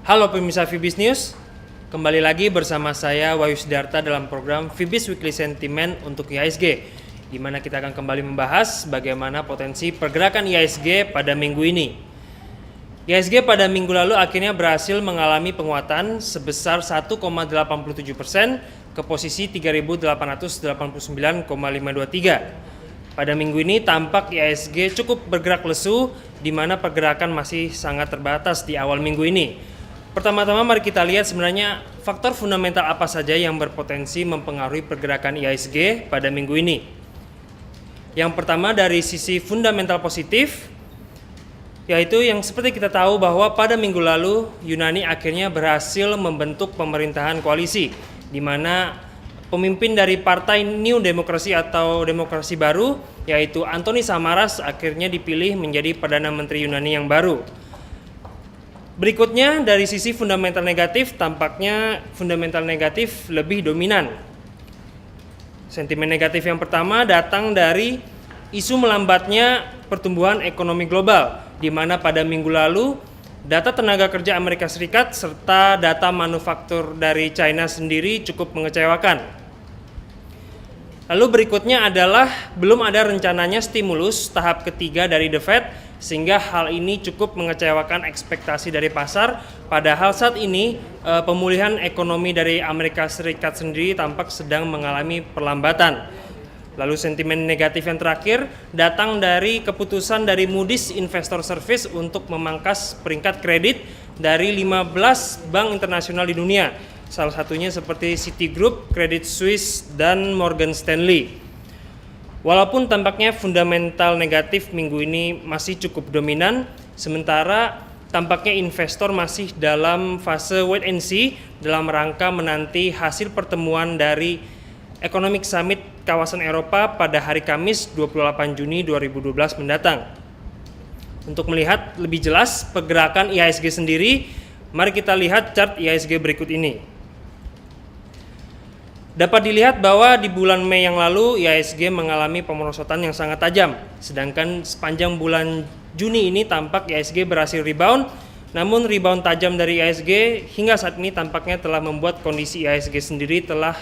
Halo pemirsa Fibis News, kembali lagi bersama saya Wahyu Sidarta dalam program Fibis Weekly Sentiment untuk IHSG, di mana kita akan kembali membahas bagaimana potensi pergerakan IHSG pada minggu ini. IHSG pada minggu lalu akhirnya berhasil mengalami penguatan sebesar 1,87% ke posisi 3.889,523. Pada minggu ini tampak IHSG cukup bergerak lesu, di mana pergerakan masih sangat terbatas di awal minggu ini. Pertama-tama mari kita lihat sebenarnya faktor fundamental apa saja yang berpotensi mempengaruhi pergerakan IHSG pada minggu ini. Yang pertama dari sisi fundamental positif, yaitu yang seperti kita tahu bahwa pada minggu lalu Yunani akhirnya berhasil membentuk pemerintahan koalisi, di mana pemimpin dari Partai New Demokrasi atau Demokrasi Baru, yaitu Antonis Samaras, akhirnya dipilih menjadi Perdana Menteri Yunani yang baru. Berikutnya dari sisi fundamental negatif, tampaknya fundamental negatif lebih dominan. Sentimen negatif yang pertama datang dari isu melambatnya pertumbuhan ekonomi global, di mana pada minggu lalu data tenaga kerja Amerika Serikat serta data manufaktur dari China sendiri cukup mengecewakan. Lalu berikutnya adalah belum ada rencananya stimulus tahap ketiga dari The Fed, sehingga hal ini cukup mengecewakan ekspektasi dari pasar. Padahal saat ini pemulihan ekonomi dari Amerika Serikat sendiri tampak sedang mengalami perlambatan. Lalu sentimen negatif yang terakhir datang dari keputusan dari Moody's Investor Service untuk memangkas peringkat kredit dari 15 bank internasional di dunia. Salah satunya seperti Citigroup, Credit Suisse, dan Morgan Stanley. Walaupun tampaknya fundamental negatif minggu ini masih cukup dominan, sementara tampaknya investor masih dalam fase wait and see dalam rangka menanti hasil pertemuan dari Economic Summit kawasan Eropa pada hari Kamis 28 Juni 2012 mendatang. Untuk melihat lebih jelas pergerakan IHSG sendiri, mari kita lihat chart IHSG berikut ini. Dapat dilihat bahwa di bulan Mei yang lalu IHSG mengalami pemerosotan yang sangat tajam, sedangkan sepanjang bulan Juni ini tampak IHSG berhasil rebound. Namun rebound tajam dari IHSG hingga saat ini tampaknya telah membuat kondisi IHSG sendiri telah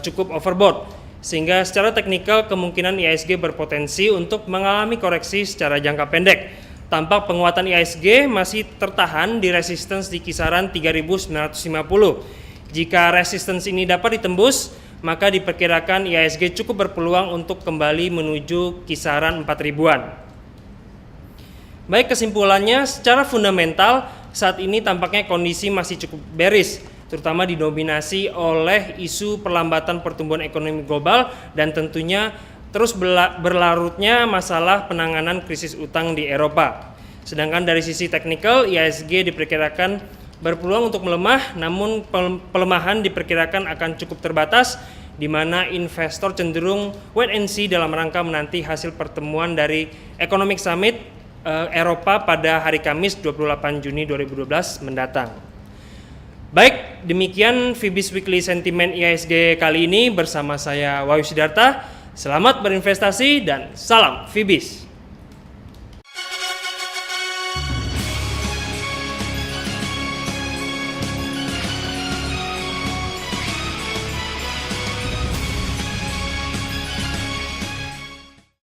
cukup overbought, sehingga secara teknikal kemungkinan IHSG berpotensi untuk mengalami koreksi secara jangka pendek. Tampak penguatan IHSG masih tertahan di resistance di kisaran 3.950. Jika resistance ini dapat ditembus, maka diperkirakan IHSG cukup berpeluang untuk kembali menuju kisaran 4.000-an. Baik, kesimpulannya secara fundamental saat ini tampaknya kondisi masih cukup bearish, terutama didominasi oleh isu perlambatan pertumbuhan ekonomi global dan tentunya terus berlarutnya masalah penanganan krisis utang di Eropa. Sedangkan dari sisi teknikal, IHSG diperkirakan berpeluang untuk melemah, namun pelemahan diperkirakan akan cukup terbatas, di mana investor cenderung wait and see dalam rangka menanti hasil pertemuan dari Economic Summit Eropa pada hari Kamis 28 Juni 2012 mendatang. Baik, demikian Fibis Weekly Sentiment IHSG kali ini bersama saya Wahyu Sidarta. Selamat berinvestasi dan salam Fibis.